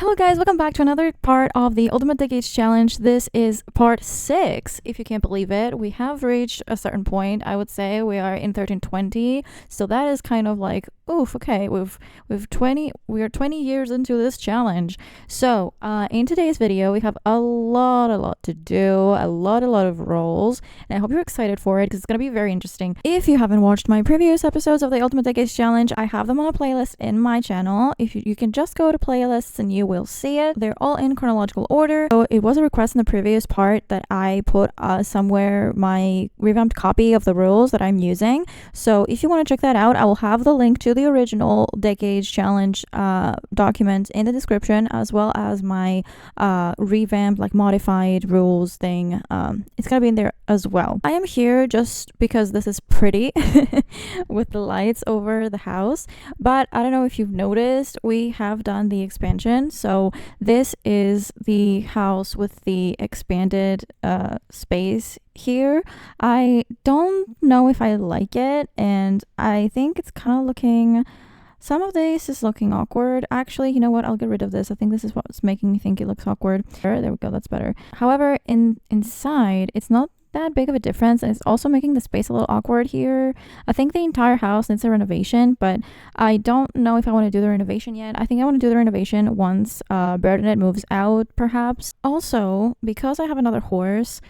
Hello guys, welcome back to another part of the Ultimate Decades Challenge. This is part 6, if you can't believe it. We have reached a certain point. I would say we are in 1320, so that is kind of like, oof, okay, we are 20 years into this challenge. So in today's video we have a lot to do, a lot of roles, and I hope you're excited for it because it's going to be very interesting. If you haven't watched my previous episodes of the Ultimate Decades Challenge, I have them on a playlist in my channel. If you can just go to playlists and you will see it. They're all in chronological order. So it was a request in the previous part that I put somewhere my revamped copy of the rules that I'm using. So if you want to check that out, I will have the link to the original Decades Challenge document in the description, as well as my revamped, like modified rules thing. It's gonna be in there as well. I am here just because this is pretty with the lights over the house, but I don't know if you've noticed, we have done the expansion. So this is the house with the expanded space here. I don't know if I like it, and I think it's kind of looking, some of this is looking awkward. Actually, you know what, I'll get rid of this. I think this is what's making me think it looks awkward. There we go, that's better. However, inside it's not that big of a difference, and it's also making the space a little awkward here. I think the entire house needs a renovation, but I don't know if I want to do the renovation yet. I think I want to do the renovation once Bernadette moves out, perhaps. Also, because I have another horse,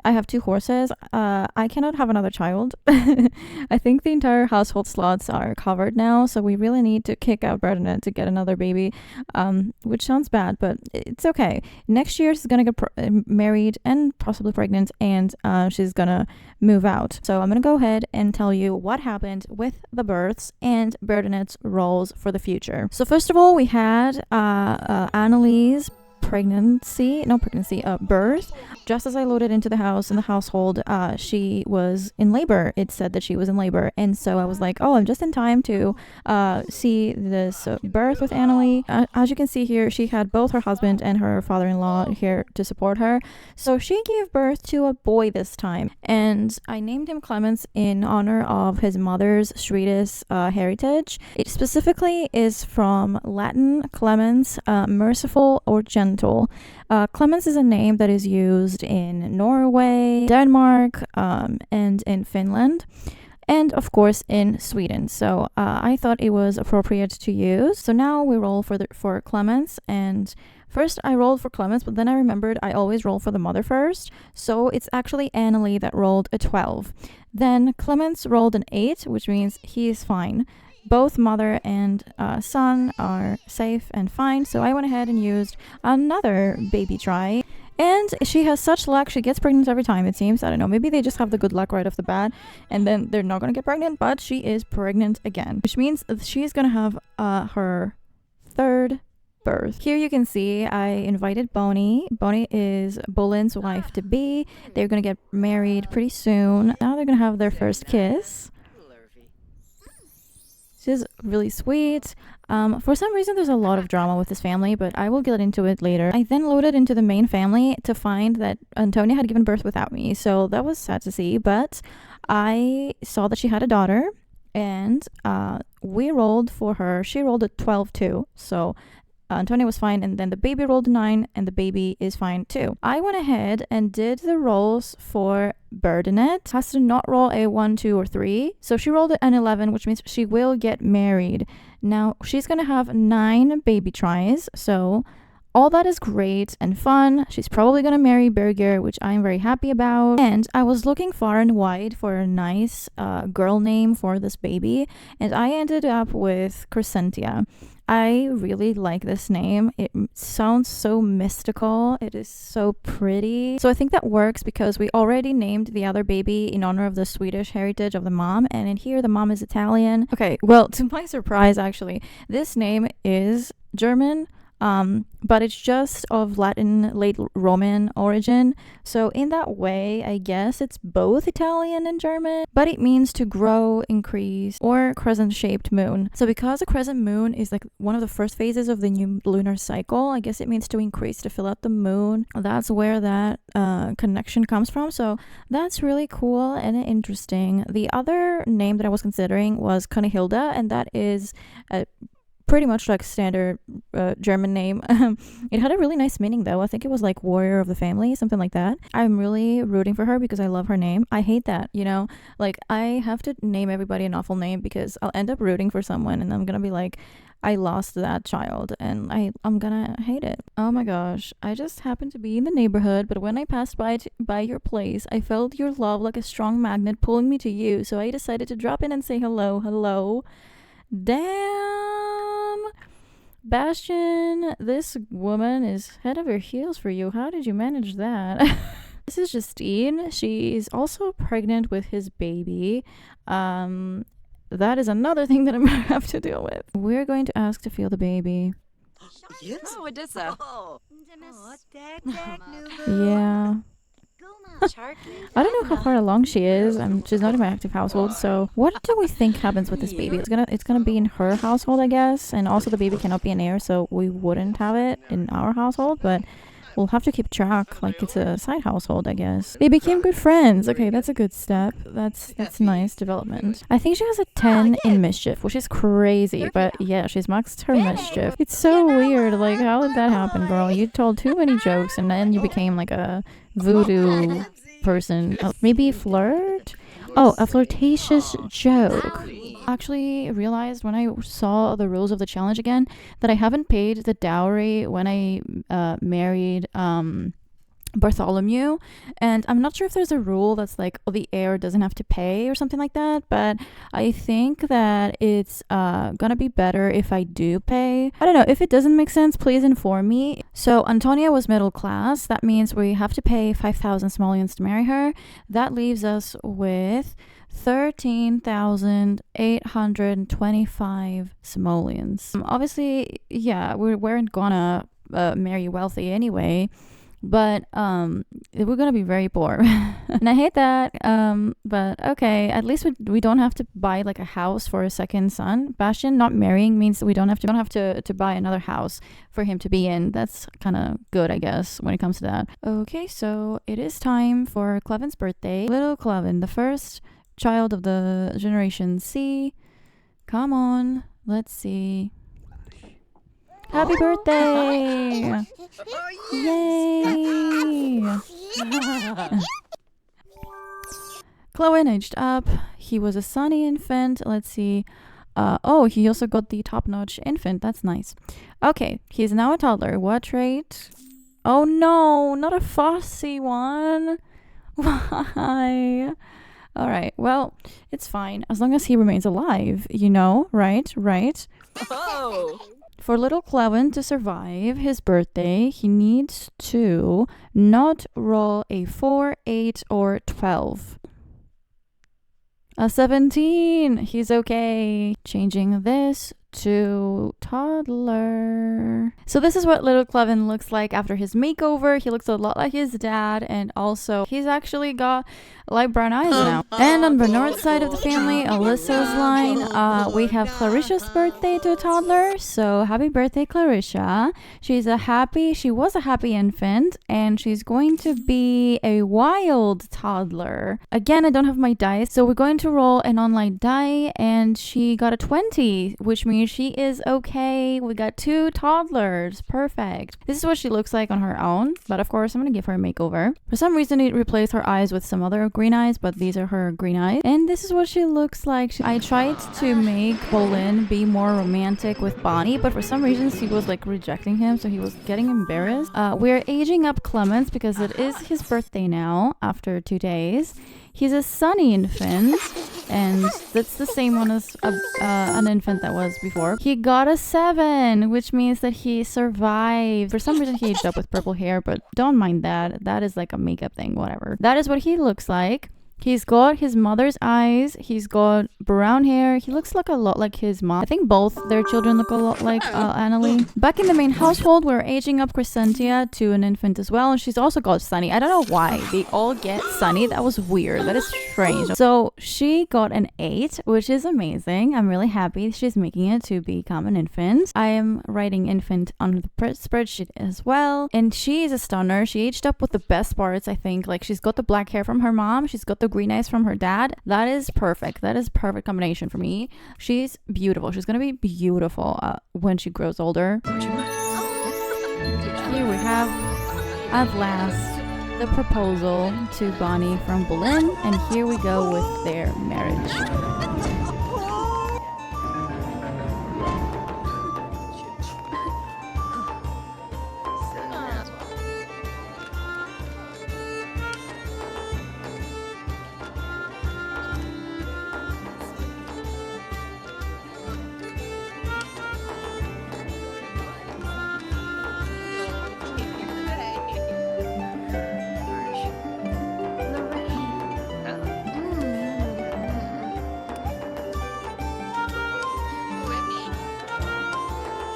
I have 2 horses, I cannot have another child. I think the entire household slots are covered now, so we really need to kick out Bernadette to get another baby, which sounds bad, but it's okay. Next year she's gonna get married and possibly pregnant, and she's gonna move out. So I'm gonna go ahead and tell you what happened with the births and Bernadette's roles for the future. So first of all, we had Annalise birth. Just as I loaded into the house in the household, she was in labor. It said that she was in labor, and so I was like, oh, I'm just in time to see this birth with Annalie. As you can see here, she had both her husband and her father-in-law here to support her. So she gave birth to a boy this time, and I named him Clemens in honor of his mother's Swedish heritage. It specifically is from Latin clemens, merciful or gentle. Clemens is a name that is used in Norway, Denmark, and in Finland, and of course in Sweden. So I thought it was appropriate to use. So now we roll for Clemens, and first I rolled for Clemens, but then I remembered I always roll for the mother first. So it's actually Annalie that rolled a 12. Then Clemens rolled an 8, which means he is fine. Both mother and son are safe and fine, so I went ahead and used another baby try. And she has such luck, she gets pregnant every time, it seems. I don't know, maybe they just have the good luck right off the bat, and then they're not going to get pregnant, but she is pregnant again, which means she's going to have her 3rd birth. Here you can see I invited Bonnie. Bonnie is Bolin's wife-to-be. They're going to get married pretty soon. Now they're going to have their first kiss. She's really sweet. For some reason, there's a lot of drama with this family, but I will get into it later. I then loaded into the main family to find that Antonia had given birth without me, so that was sad to see, but I saw that she had a daughter, and we rolled for her. She rolled a 12 too, so Antonia was fine, and then the baby rolled a 9, and the baby is fine too. I went ahead and did the rolls for Bernadette. Has to not roll a 1, 2, or 3. So she rolled an 11, which means she will get married. Now, she's going to have 9 baby tries, so all that is great and fun. She's probably going to marry Birger, which I'm very happy about. And I was looking far and wide for a nice girl name for this baby, and I ended up with Crescentia. I really like this name. It sounds so mystical. It is so pretty. So I think that works because we already named the other baby in honor of the Swedish heritage of the mom, and in here the mom is Italian. Okay, well, to my surprise, actually, this name is German. But it's just of Latin, late Roman origin. So in that way, I guess it's both Italian and German, but it means to grow, increase, or crescent-shaped moon. So because a crescent moon is like one of the first phases of the new lunar cycle, I guess it means to increase, to fill out the moon. That's where that connection comes from. So that's really cool and interesting. The other name that I was considering was Kunihilda, and that is pretty much like standard German name. It had a really nice meaning though. I think it was like warrior of the family, something like that. I'm really rooting for her because I love her name. I hate that, you know, like I have to name everybody an awful name because I'll end up rooting for someone and I'm gonna be like, I lost that child and I'm gonna hate it. Oh my gosh, I just happened to be in the neighborhood, but when I passed by your place, I felt your love like a strong magnet pulling me to you, so I decided to drop in and say hello. Damn! Bastian, this woman is head over heels for you. How did you manage that? This is Justine. She's also pregnant with his baby. That is another thing that I'm gonna have to deal with. We're going to ask to feel the baby. Oh, it is a. Yeah. I don't know how far along she is. She's not in my active household. So what do we think happens with this baby? It's gonna be in her household, I guess. And also the baby cannot be an heir, so we wouldn't have it in our household. But we'll have to keep track. Like it's a side household, I guess. They became good friends. Okay, that's a good step. That's nice development. I think she has a 10 in mischief, which is crazy. But yeah, she's maxed her mischief. It's so weird. Like, how did that happen, girl? You told too many jokes and then you became like a voodoo person. Maybe flirt? Oh, a flirtatious joke. Actually realized when I saw the rules of the challenge again that I haven't paid the dowry when I married Bartholomew, and I'm not sure if there's a rule that's like, oh, the heir doesn't have to pay or something like that, but I think that it's gonna be better if I do pay. I don't know, if it doesn't make sense, please inform me. So Antonia was middle class. That means we have to pay 5,000 simoleons to marry her. That leaves us with 13,825 simoleons. Obviously, yeah, we weren't gonna marry wealthy anyway, but we're gonna be very poor. And I hate that, but okay, at least we don't have to buy like a house for a second son. Bastian not marrying means we don't have to buy another house for him to be in. That's kind of good, I guess, when it comes to that. Okay, so it is time for Cleven's birthday. Little Cleven, the first child of the Generation C. Come on, let's see. Happy birthday! Yay! Chloe aged up. He was a sunny infant. Let's see. Oh, he also got the top-notch infant. That's nice. Okay, he's now a toddler. What trait? Oh no, not a fussy one. Why? Alright, well, it's fine. As long as he remains alive, you know? Right? Oh! For little Cleven to survive his birthday, he needs to not roll a 4, 8, or 12. A 17! He's okay. Changing this to toddler. So this is what little Cleven looks like after his makeover. He looks a lot like his dad, and also he's actually got light brown eyes now. And on Bernard's side of the family, Alyssa's line, we have Clarissa's birthday to toddler. So happy birthday, Clarissa. She was a happy infant, and she's going to be a wild toddler. Again, I don't have my dice, so we're going to roll an online die, and she got a 20, which means she is okay. We got 2 toddlers. Perfect. This is what she looks like on her own, but of course I'm gonna give her a makeover. For some reason it replaced her eyes with some other green eyes, but these are her green eyes, and this is what she looks like. I tried to make Bolin be more romantic with Bonnie, but for some reason she was like rejecting him, so he was getting embarrassed. We're aging up Clemens because it is his birthday now after 2 days. He's a sunny infant, and that's the same one as an infant that was before. He got a 7, which means that he survived. For some reason, he aged up with purple hair, but don't mind that. That is like a makeup thing, whatever. That is what he looks like. He's got his mother's eyes. He's got brown hair. He looks like a lot like his mom. I think both their children look a lot like Annalie. Back in the main household, we're aging up Crescentia to an infant as well. And she's also got Sunny. I don't know why they all get Sunny. That was weird. That is strange. So she got an 8, which is amazing. I'm really happy she's making it to become an infant. I am writing infant on the spreadsheet as well. And she is a stunner. She aged up with the best parts, I think. Like, she's got the black hair from her mom. She's got the green eyes from her dad. That is perfect. That is perfect combination for me. She's beautiful. She's gonna be beautiful when she grows older. Here we have, at last, the proposal to Bonnie from Berlin, and here we go with their marriage.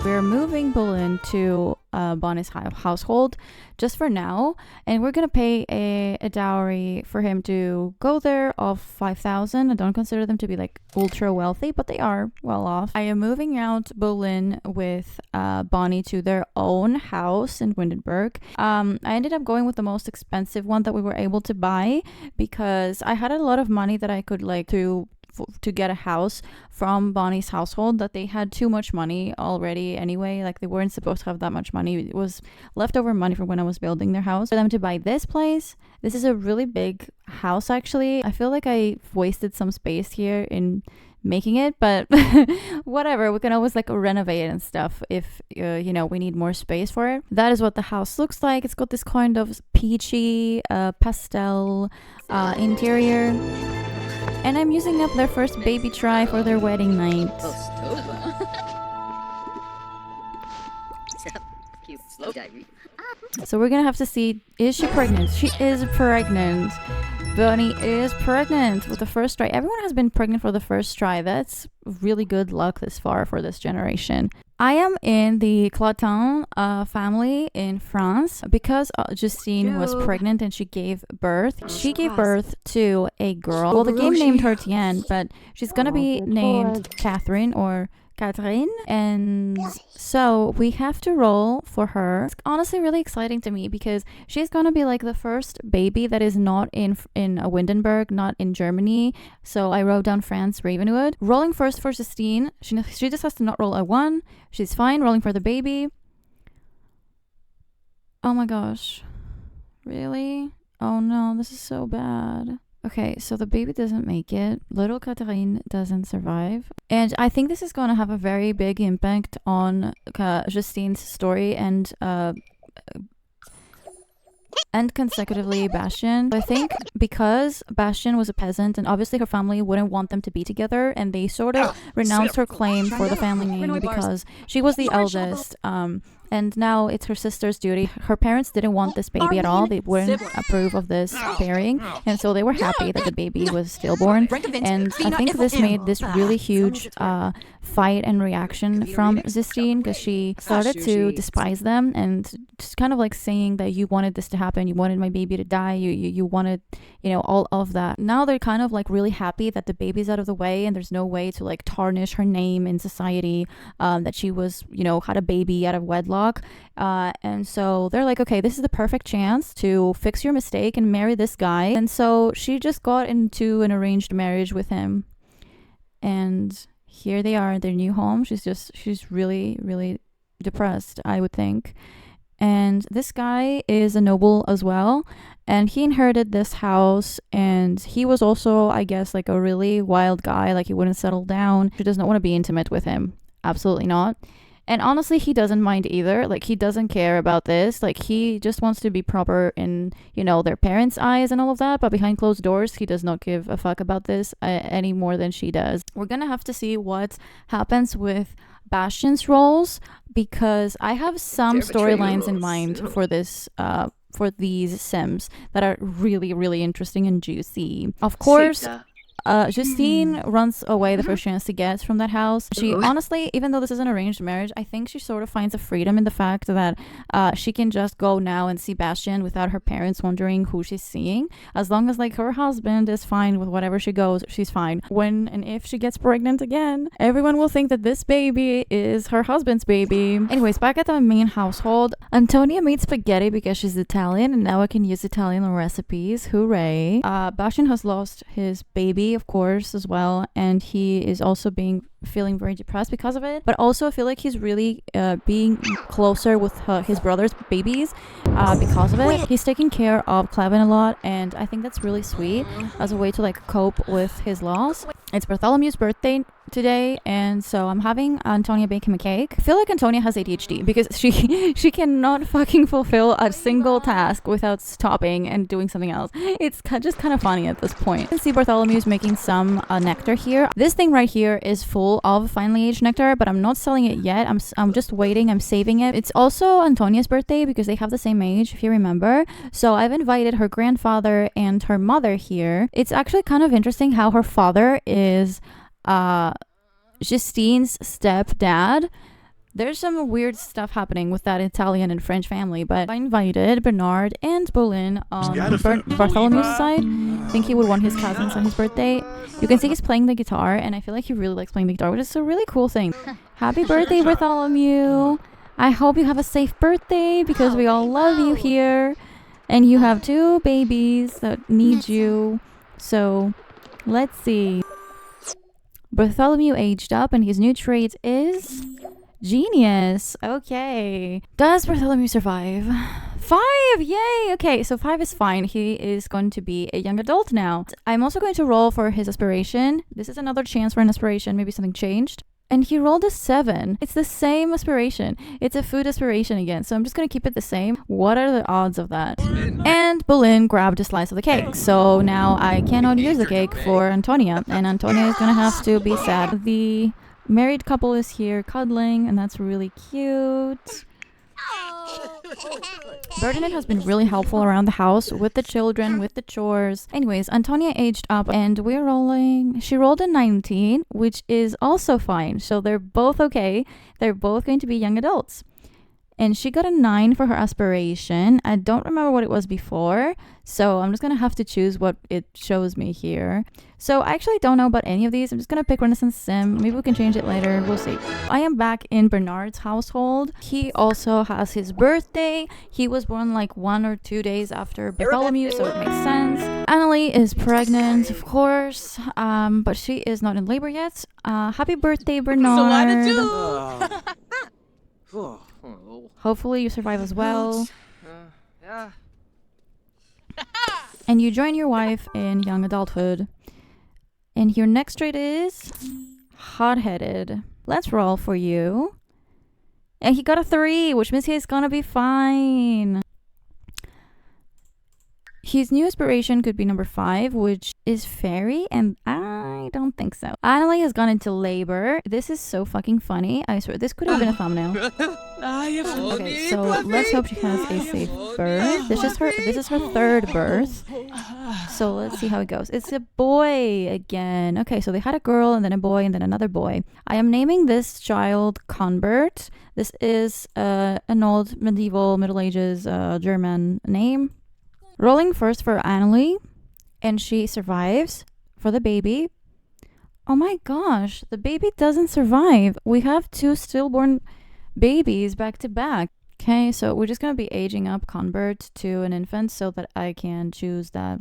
We're moving Bolin to Bonnie's household just for now, and we're gonna pay a dowry for him to go there of 5,000. I don't consider them to be like ultra wealthy, but they are well off. I am moving out Bolin with Bonnie to their own house in Windenburg. I ended up going with the most expensive one that we were able to buy because I had a lot of money that I could like to get a house from Bonnie's household, that they had too much money already anyway. Like, they weren't supposed to have that much money. It was leftover money from when I was building their house for them to buy this place. This is a really big house, actually. I feel like I wasted some space here in making it, but whatever, we can always like renovate and stuff if you know, we need more space for it. That is what the house looks like. It's got this kind of peachy pastel interior. And I'm using up their first baby try for their wedding night. So we're gonna have to see, is she pregnant? She is pregnant. Bonnie is pregnant with the first try. Everyone has been pregnant for the first try. That's really good luck this far for this generation. I am in the Clatin family in France because Justine was pregnant and she gave birth. She gave birth to a girl. Well, the game named her Tienne, but she's gonna be named Catherine or Catherine, and so we have to roll for her. It's honestly really exciting to me because she's gonna be like the first baby that is not in Windenburg, not in Germany. So I wrote down France, Ravenwood. Rolling first for Justine. She just has to not roll a 1. She's fine. Rolling for the baby. Oh my gosh, really? Oh no, this is so bad. Okay, so the baby doesn't make it. Little Catherine doesn't survive. And I think this is going to have a very big impact on Justine's story and consecutively Bastien. I think because Bastien was a peasant and obviously her family wouldn't want them to be together, and they sort of renounced her claim for the family name because she was the eldest. And now it's her sister's duty. Her parents didn't want this baby at all. They wouldn't approve of this pairing. And so they were happy that the baby was stillborn. And I think this made this really huge fight and reaction from Justine, because she started to despise them and just kind of like saying that you wanted this to happen. You wanted my baby to die. You wanted, you know, all of that. Now they're kind of like really happy that the baby's out of the way and there's no way to like tarnish her name in society, that she was, you know, had a baby out of wedlock. And so they're like, okay, this is the perfect chance to fix your mistake and marry this guy. And so she just got into an arranged marriage with him, and here they are in their new home. She's really, really depressed, I would think. And this guy is a noble as well, and he inherited this house, and he was also, I guess, like a really wild guy. Like, he wouldn't settle down. She does not want to be intimate with him. Absolutely not. And honestly, he doesn't mind either. Like, he doesn't care about this. Like, he just wants to be proper in, you know, their parents' eyes and all of that. But behind closed doors, he does not give a fuck about this any more than she does. We're gonna have to see what happens with Bastien's roles, because I have some storylines in mind for this, for these Sims that are really, really interesting and juicy. Of course, Justine runs away the first chance she gets from that house. She honestly, even though this is an arranged marriage, I think she sort of finds a freedom in the fact that she can just go now and see Bastian without her parents wondering who she's seeing. As long as like her husband is fine with whatever she goes, she's fine. When and if she gets pregnant again, everyone will think that this baby is her husband's baby. Anyways, back at the main household, Antonia made spaghetti because she's Italian and now I can use Italian recipes. Hooray. Bastian has lost his baby, of course, as well, and he is also feeling very depressed because of it, but also I feel like he's really being closer with his brother's babies because of it. He's taking care of Clevin a lot, and I think that's really sweet as a way to like cope with his loss. It's Bartholomew's birthday today, and so I'm having Antonia bake him a cake. I feel like Antonia has ADHD because she cannot fucking fulfill a single task without stopping and doing something else. It's just kind of funny at this point. You can see Bartholomew's making some nectar here. This thing right here is full of finely aged nectar, but I'm not selling it yet. I'm just waiting. I'm saving it. It's also Antonia's birthday because they have the same age, if you remember. So I've invited her grandfather and her mother here. It's actually kind of interesting how her father is Justine's stepdad. There's some weird stuff happening with that Italian and French family, but I invited Bernard and Boleyn on Bartholomew's side. I think he would want his cousins on his birthday. You can see he's playing the guitar, and I feel like he really likes playing the guitar, which is a really cool thing. Happy birthday, Bartholomew! I hope you have a safe birthday, because we all love you here. And you have 2 babies that need you. So, let's see. Bartholomew aged up, and his new trait is genius. Okay. Does Bartholomew survive? 5! Yay! Okay, so 5 is fine. He is going to be a young adult now. I'm also going to roll for his aspiration. This is another chance for an aspiration. Maybe something changed. And he rolled a 7. It's the same aspiration. It's a food aspiration again. So I'm just going to keep it the same. What are the odds of that? And Boleyn grabbed a slice of the cake. So now I cannot use the cake for Antonia. And Antonia is going to have to be sad. The married couple is here cuddling, and that's really cute. Bernadette has been really helpful around the house with the children, with the chores. Anyways, Antonia aged up and we're rolling. She rolled a 19, which is also fine. So they're both okay. They're both going to be young adults. And she got a 9 for her aspiration. I don't remember what it was before, so I'm just going to have to choose what it shows me here. So I actually don't know about any of these. I'm just going to pick Renaissance Sim. Maybe we can change it later. We'll see. I am back in Bernard's household. He also has his birthday. He was born like 1 or 2 days after Bartholomew, so it makes sense. Annalie is pregnant, of course, but she is not in labor yet. Happy birthday, Bernard. Hopefully you survive as well. And you join your wife in young adulthood. And your next trait is hot-headed. Let's roll for you. And he got a 3, which means he's gonna be fine. His new aspiration could be number 5, which is fairy, and I don't think so. Annalie has gone into labor. This is so fucking funny. I swear, this could have been a thumbnail. Okay, so let's hope she has a safe birth. This is her 3rd birth. So let's see how it goes. It's a boy again. Okay, so they had a girl and then a boy and then another boy. I am naming this child Convert. This is an old medieval Middle Ages German name. Rolling first for Annalie, and she survives for the baby. Oh my gosh, the baby doesn't survive. We have 2 stillborn babies back to back. Okay, so we're just going to be aging up Convert to an infant so that I can choose that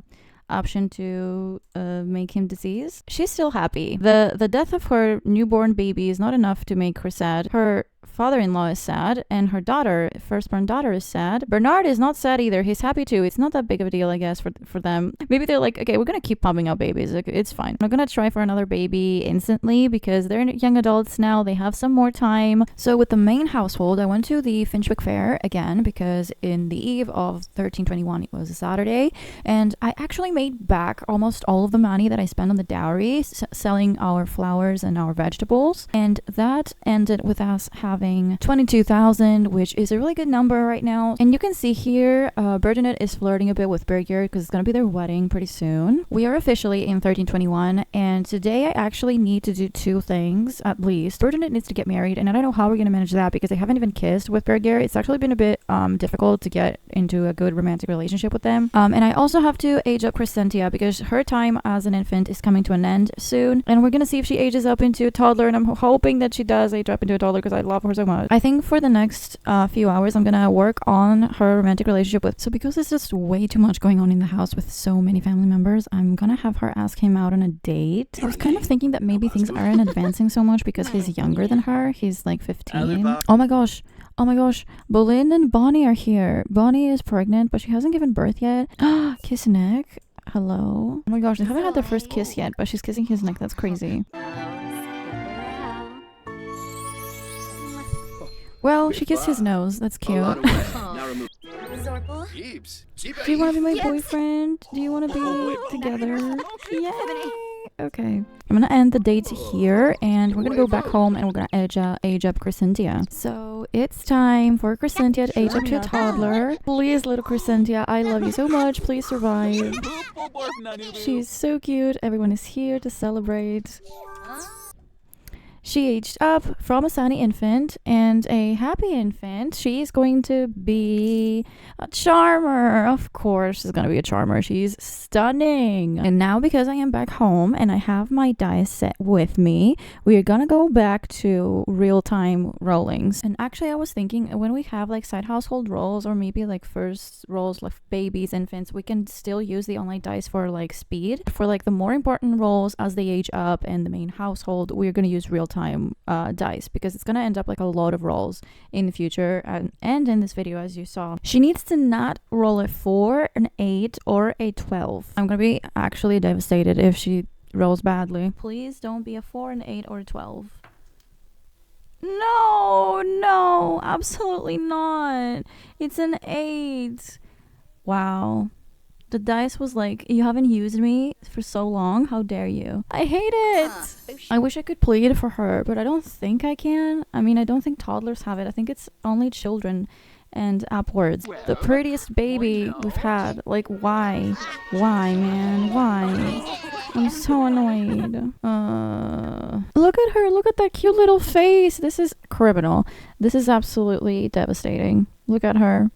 option to make him deceased. She's still happy. The death of her newborn baby is not enough to make her sad. Her father-in-law is sad, and her firstborn daughter is sad. Bernard is not sad either. He's happy too. It's not that big of a deal, I guess, for them. Maybe they're like, okay, we're gonna keep pumping out babies. Like, it's fine. I'm gonna try for another baby instantly because they're young adults now. They have some more time. So with the main household, I went to the Finchwick Fair again because in the eve of 1321, it was a Saturday, and I actually made back almost all of the money that I spent on the dowry, selling our flowers and our vegetables, and that ended with us having having 22,000, which is a really good number right now. And you can see here, Bertinet is flirting a bit with Birgir because it's gonna be their wedding pretty soon. We are officially in 1321, and today I actually need to do two things at least. Bertinet needs to get married, and I don't know how we're gonna manage that because I haven't even kissed with Birgir. It's actually been a bit difficult to get into a good romantic relationship with them. And I also have to age up Crescentia because her time as an infant is coming to an end soon, and we're gonna see if she ages up into a toddler, and I'm hoping that she does age up into a toddler because I love her so much. I think for the next few hours I'm gonna work on her romantic relationship with, so because there's just way too much going on in the house with so many family members, I'm gonna have her ask him out on a date. I was kind of thinking that maybe things aren't advancing so much because he's younger than her. He's like 15. Oh my gosh, Boleyn and Bonnie are here. Bonnie is pregnant, but she hasn't given birth yet. Kiss neck. Hello. Oh my gosh, they haven't had their first kiss yet, but she's kissing his neck. That's crazy. Well, she kissed his nose. That's cute. Do you want to be my boyfriend? Do you want to be together? Yay! Okay. I'm gonna end the date here, and we're gonna go back home, and we're gonna age up Crescentia. So it's time for Crescentia to age up to a toddler. Please, little Crescentia, I love you so much. Please survive. She's so cute. Everyone is here to celebrate. She aged up from a sunny infant and a happy infant. She's going to be a charmer. Of course, she's going to be a charmer. She's stunning. And now, because I am back home and I have my dice set with me, we are going to go back to real-time rollings. And actually, I was thinking when we have like side household rolls or maybe like first rolls like babies, infants, we can still use the online dice for like speed. For like the more important rolls as they age up and the main household, we're going to use real-time dice because it's gonna end up like a lot of rolls in the future, and in this video, as you saw, she needs to not roll a 4, an 8, or a 12. I'm gonna be actually devastated if she rolls badly. Please don't be a 4, an 8, or a 12. No, absolutely not. It's an 8. Wow. The dice was like, you haven't used me for so long. How dare you? I hate it. I wish I could plead for her, but I don't think I can. I mean, I don't think toddlers have it. I think it's only children and upwards. The prettiest baby we've had. Like, why? Why, man? Why? I'm so annoyed. Look at her. Look at that cute little face. This is criminal. This is absolutely devastating. Look at her.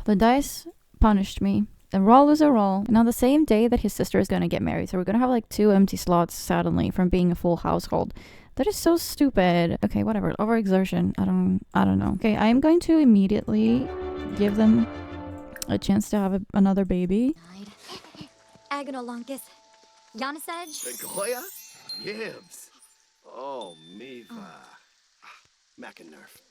The dice punished me. A roll is a roll. And on the same day that his sister is going to get married. So we're going to have like 2 empty slots suddenly from being a full household. That is so stupid. Okay, whatever. Overexertion. I don't know. Okay, I am going to immediately give them a chance to have another baby. Agonolonkus. Yanisage. Goya? Yibs. Oh, Miva. Macanerf.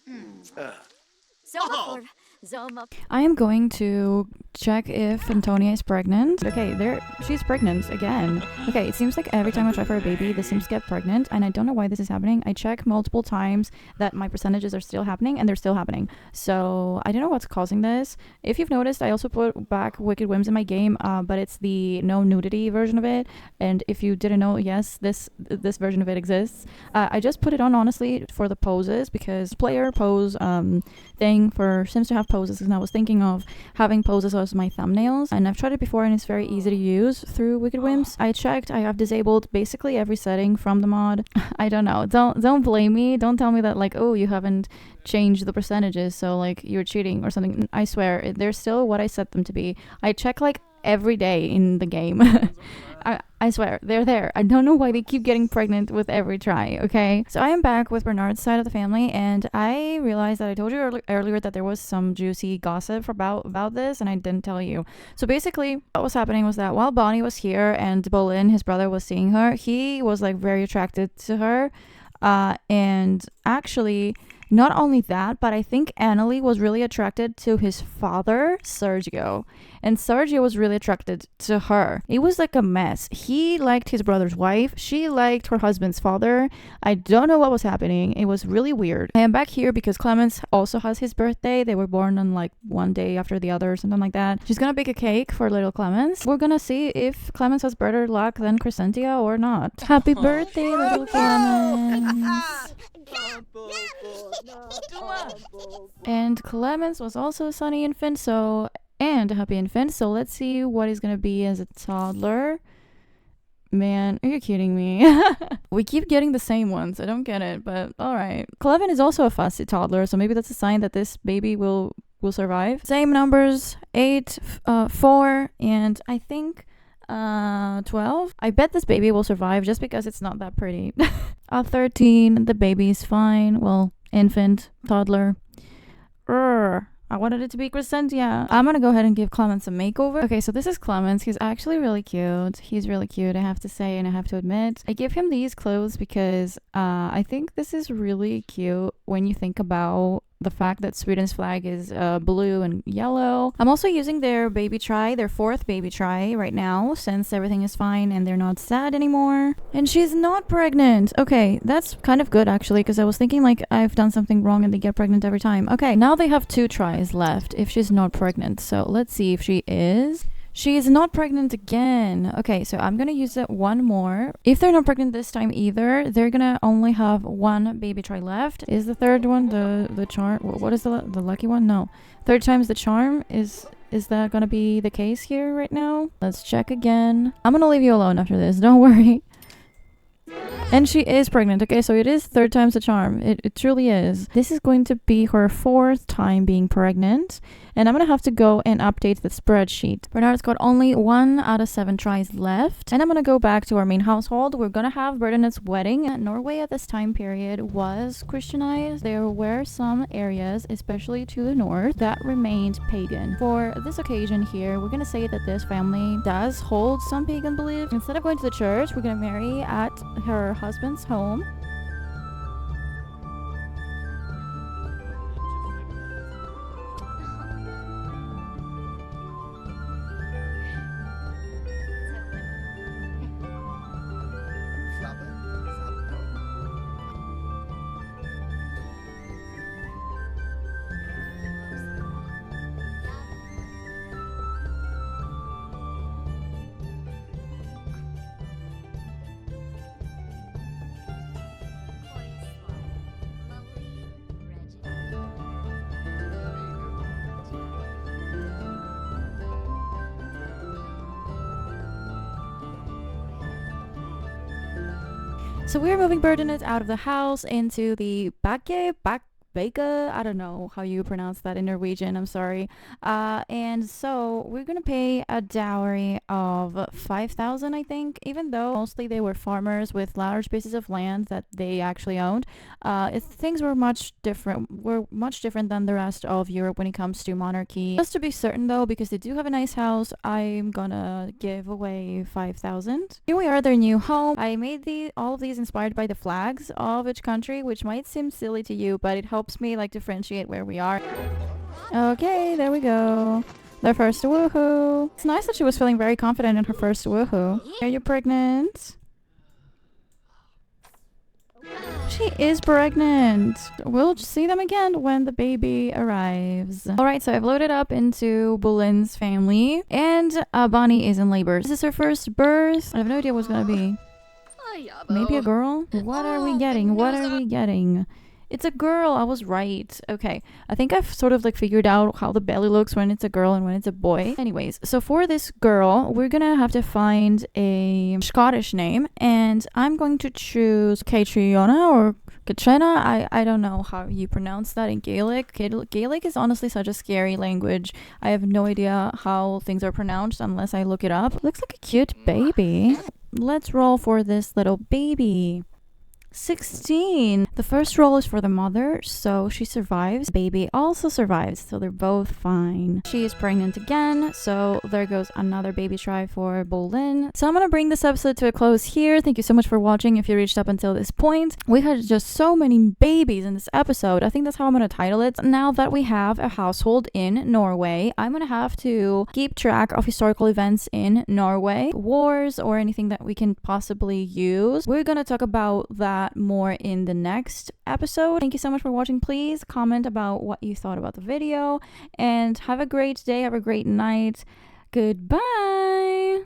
Zoma. I am going to check if Antonia is pregnant. Okay, she's pregnant again. Okay, it seems like every time I try for a baby, this seems to get pregnant, and I don't know why this is happening. I check multiple times that my percentages are still happening, and they're still happening. So I don't know what's causing this. If you've noticed, I also put back Wicked Whims in my game, but it's the no nudity version of it. And if you didn't know, yes, this version of it exists. I just put it on honestly for the poses because player pose thing for Sims to have poses, and I was thinking of having poses as my thumbnails, and I've tried it before and it's very easy to use through Wicked Whims. I checked, I have disabled basically every setting from the mod. I don't know, don't blame me, don't tell me that like, oh, you haven't changed the percentages so like you're cheating or something. I swear they're still what I set them to be. I check like every day in the game. I swear, they're there. I don't know why they keep getting pregnant with every try, okay? So I am back with Bernard's side of the family, and I realized that I told you earlier that there was some juicy gossip about this, and I didn't tell you. So basically, what was happening was that while Bonnie was here and Bolin, his brother, was seeing her, he was like very attracted to her. And actually, not only that, but I think Annalie was really attracted to his father, Sergio. And Sergio was really attracted to her. It was like a mess. He liked his brother's wife. She liked her husband's father. I don't know what was happening. It was really weird. I am back here because Clemens also has his birthday. They were born on like one day after the other or something like that. She's gonna bake a cake for little Clemens. We're gonna see if Clemens has better luck than Crescentia or not. Happy birthday, little Clemens. And Clemens was also a sunny infant, and a happy infant. So let's see what he's gonna be as a toddler. Man, are you kidding me? We keep getting the same ones. I don't get it, but all right. Clevin is also a fussy toddler, so maybe that's a sign that this baby will survive. Same numbers, 8, 4, and I think 12. I bet this baby will survive just because it's not that pretty. 13, the baby is fine. Well, infant, toddler. I wanted it to be Crescentia. I'm gonna go ahead and give Clemens a makeover. Okay, so this is Clemens. He's actually really cute. He's really cute, I have to say, and I have to admit. I give him these clothes because I think this is really cute when you think about the fact that Sweden's flag is blue and yellow. I'm also using their baby try, their 4th baby try right now, since everything is fine and they're not sad anymore. And she's not pregnant. Okay, that's kind of good actually, because I was thinking like I've done something wrong and they get pregnant every time. Okay, now they have 2 tries left if she's not pregnant. So let's see if she is. She is not pregnant again. Okay, so I'm gonna use it one more. If they're not pregnant this time either, they're gonna only have 1 baby try left. Is the 3rd one the charm? What is the lucky one? No, 3rd time's the charm. Is that gonna be the case here right now? Let's check again. I'm gonna leave you alone after this. Don't worry. And she is pregnant. Okay, so it is 3rd time's the charm. It truly is. This is going to be her 4th time being pregnant. And I'm going to have to go and update the spreadsheet. Bernard's got only 1 out of 7 tries left. And I'm going to go back to our main household. We're going to have Bernadette's wedding. Norway at this time period was Christianized. There were some areas, especially to the north, that remained pagan. For this occasion here, we're going to say that this family does hold some pagan beliefs. Instead of going to the church, we're going to marry at her husband's home. So we're moving Bernadette out of the house into the Beka. I don't know how you pronounce that in Norwegian. I'm sorry. And so we're gonna pay a dowry of 5,000, I think. Even though mostly they were farmers with large pieces of land that they actually owned, things were much different. Than the rest of Europe when it comes to monarchy. Just to be certain, though, because they do have a nice house, I'm gonna give away 5,000. Here we are, their new home. I made all of these inspired by the flags of each country, which might seem silly to you, but it helps me like differentiate where we are. Okay, there we go. Their first woohoo. It's nice that she was feeling very confident in her first woohoo. Are you pregnant? She is pregnant. We'll see them again when the baby arrives. Alright, so I've loaded up into Boleyn's family, and Bonnie is in labor. This is her first birth. I have no idea what's gonna be. Maybe a girl? What are we getting? What are we getting? It's a girl. I was right. Okay. I think I've sort of like figured out how the belly looks when it's a girl and when it's a boy. Anyways, so for this girl, we're gonna have to find a Scottish name, and I'm going to choose Catriona or Katrina. I don't know how you pronounce that in Gaelic. Gaelic is honestly such a scary language. I have no idea how things are pronounced unless I look it up. Looks like a cute baby. Let's roll for this little baby. 16. The first roll is for the mother, so she survives. Baby also survives, so they're both fine. She is pregnant again, so there goes another baby try for Boleyn. So I'm gonna bring this episode to a close here. Thank you so much for watching if you reached up until this point. We had just so many babies in this episode. I think that's how I'm gonna title it. Now that we have a household in Norway, I'm gonna have to keep track of historical events in Norway, wars, or anything that we can possibly use. We're gonna talk about that more in the next episode. Thank you so much for watching. Please comment about what you thought about the video, and have a great day, have a great night. Goodbye.